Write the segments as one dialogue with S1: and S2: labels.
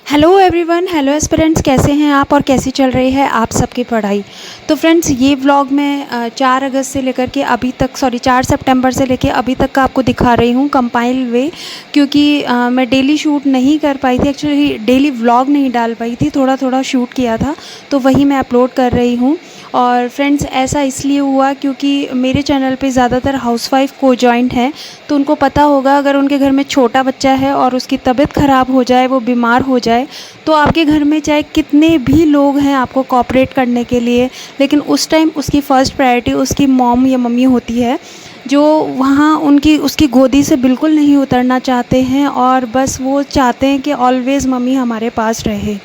S1: Hello everyone, hello aspirants, कैसे हैं आप और कैसी चल रही है आप सबकी पढ़ाई। तो फ्रेंड्स, ये व्लॉग मैं 4 अगस्त से लेकर के अभी तक 4 सितंबर से लेकर अभी तक का आपको दिखा रही हूँ कंपाइल वे, क्योंकि मैं डेली शूट नहीं कर पाई थी। एक्चुअली डेली व्लॉग नहीं डाल पाई थी, थोड़ा थोड़ा शूट किया था, तो वही मैं अपलोड कर रही हूँ। और फ्रेंड्स, ऐसा इसलिए हुआ क्योंकि मेरे चैनल पे ज़्यादातर हाउसवाइफ को जॉइंट हैं, तो उनको पता होगा अगर उनके घर में छोटा बच्चा है और उसकी तबीयत ख़राब हो जाए, वो बीमार हो जाए, तो आपके घर में चाहे कितने भी लोग हैं आपको कोऑपरेट करने के लिए, लेकिन उस टाइम उसकी फ़र्स्ट प्रायोरिटी उसकी मॉम या मम्मी होती है, जो वहाँ उसकी गोदी से बिल्कुल नहीं उतरना चाहते हैं और बस वो चाहते हैं कि ऑलवेज़ मम्मी हमारे पास रहे।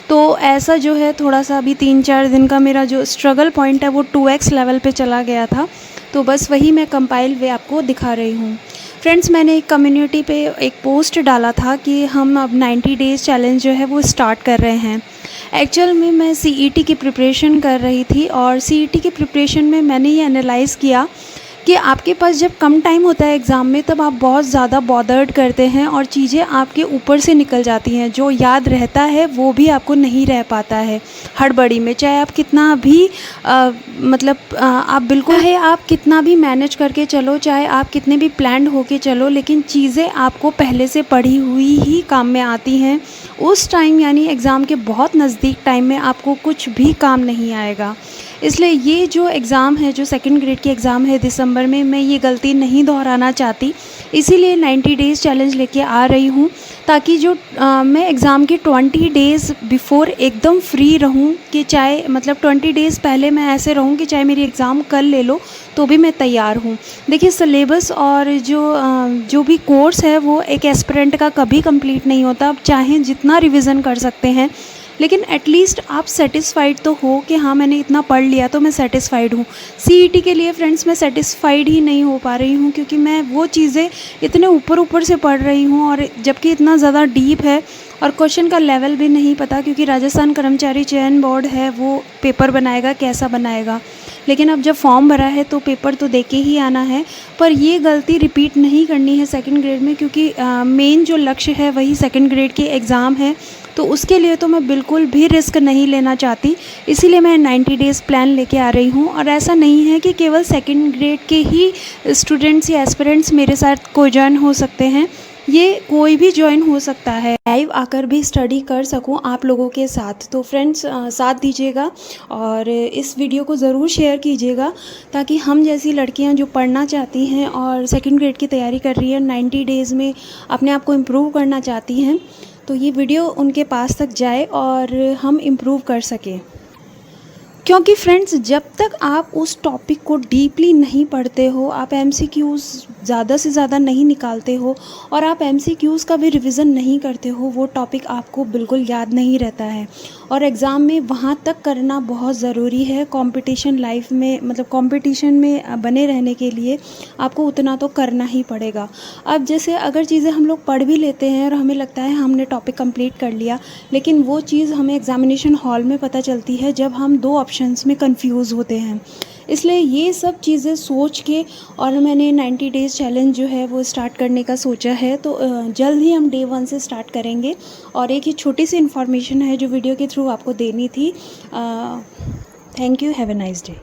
S1: तो ऐसा जो है, थोड़ा सा अभी 3-4 दिन का मेरा जो स्ट्रगल पॉइंट है वो 2x लेवल पे चला गया था, तो बस वही मैं कंपाइल वे आपको दिखा रही हूँ। फ्रेंड्स, मैंने एक कम्युनिटी पे एक पोस्ट डाला था कि हम अब 90 डेज़ चैलेंज जो है वो स्टार्ट कर रहे हैं। एक्चुअल में मैं सीईटी की प्रिपरेशन कर रही थी और सीईटी की प्रिपरेशन में मैंने ये एनालाइज़ किया कि आपके पास जब कम टाइम होता है एग्ज़ाम में, तब आप बहुत ज़्यादा बॉदर्ड करते हैं और चीज़ें आपके ऊपर से निकल जाती हैं। जो याद रहता है वो भी आपको नहीं रह पाता है हड़बड़ी में, चाहे आप कितना भी आप बिल्कुल है, आप कितना भी मैनेज करके चलो, चाहे आप कितने भी प्लान्ड होके चलो, लेकिन चीज़ें आपको पहले से पढ़ी हुई ही काम में आती हैं। उस टाइम यानी एग्ज़ाम के बहुत नज़दीक टाइम में आपको कुछ भी काम नहीं आएगा। इसलिए ये जो एग्ज़ाम है, जो सेकंड ग्रेड की एग्ज़ाम है दिसंबर में, मैं ये गलती नहीं दोहराना चाहती, इसीलिए 90 डेज़ चैलेंज लेके आ रही हूँ, ताकि जो मैं एग्ज़ाम के 20 डेज़ बिफ़ोर एकदम फ्री रहूँ, कि चाहे 20 डेज़ पहले मैं ऐसे रहूँ कि चाहे मेरी एग्ज़ाम कल ले लो तो भी मैं तैयार हूँ। देखिए, सिलेबस और जो भी कोर्स है वो एक एस्पिरेंट का कभी कंप्लीट नहीं होता। आप चाहें जितना रिवीजन कर सकते हैं, लेकिन एटलीस्ट आप सेटिस्फाइड तो हो कि हाँ, मैंने इतना पढ़ लिया तो मैं सेटिस्फाइड हूँ। सीईटी के लिए फ्रेंड्स, मैं सेटिस्फाइड ही नहीं हो पा रही हूँ, क्योंकि मैं वो चीज़ें इतने ऊपर से पढ़ रही हूँ और जबकि इतना ज़्यादा डीप है और क्वेश्चन का लेवल भी नहीं पता, क्योंकि राजस्थान कर्मचारी चयन बोर्ड है, वो पेपर बनाएगा, कैसा बनाएगा। लेकिन अब जब फॉर्म भरा है तो पेपर तो दे के ही आना है। पर ये गलती रिपीट नहीं करनी है सेकंड ग्रेड में, क्योंकि मेन जो लक्ष्य है वही सेकंड ग्रेड की एग्ज़ाम है, तो उसके लिए तो मैं बिल्कुल भी रिस्क नहीं लेना चाहती। इसीलिए मैं 90 डेज़ प्लान लेके आ रही हूँ। और ऐसा नहीं है कि केवल सेकंड ग्रेड के ही स्टूडेंट्स या एस्पिरेंट्स मेरे साथ को ज्वाइन हो सकते हैं, ये कोई भी ज्वाइन हो सकता है, लाइव आकर भी स्टडी कर सकूं आप लोगों के साथ। तो फ्रेंड्स, साथ दीजिएगा और इस वीडियो को ज़रूर शेयर कीजिएगा, ताकि हम जैसी लड़कियां जो पढ़ना चाहती हैं और सेकंड ग्रेड की तैयारी कर रही हैं, 90 डेज़ में अपने आप को इम्प्रूव करना चाहती हैं, तो ये वीडियो उनके पास तक जाए और हम इम्प्रूव कर सकें। क्योंकि फ्रेंड्स, जब तक आप उस टॉपिक को डीपली नहीं पढ़ते हो, आप एमसीक्यूज़ ज़्यादा से ज़्यादा नहीं निकालते हो और आप एमसीक्यूज़ का भी रिवीजन नहीं करते हो, वो टॉपिक आपको बिल्कुल याद नहीं रहता है। और एग्ज़ाम में वहाँ तक करना बहुत ज़रूरी है। कंपटीशन लाइफ में, कंपटीशन में बने रहने के लिए आपको उतना तो करना ही पड़ेगा। अब जैसे अगर चीज़ें हम लोग पढ़ भी लेते हैं और हमें लगता है हमने टॉपिक कंप्लीट कर लिया, लेकिन वो चीज़ हमें एग्ज़ामिनेशन हॉल में पता चलती है जब हम 2 ऑप्शंस में कंफ्यूज होते हैं। इसलिए ये सब चीज़ें सोच के और मैंने 90 डेज़ चैलेंज जो है वो स्टार्ट करने का सोचा है। तो जल्द ही हम डे 1 से स्टार्ट करेंगे। और एक ही छोटी सी इन्फॉर्मेशन है जो वीडियो के थ्रू आपको देनी थी। Thank you, have a nice day.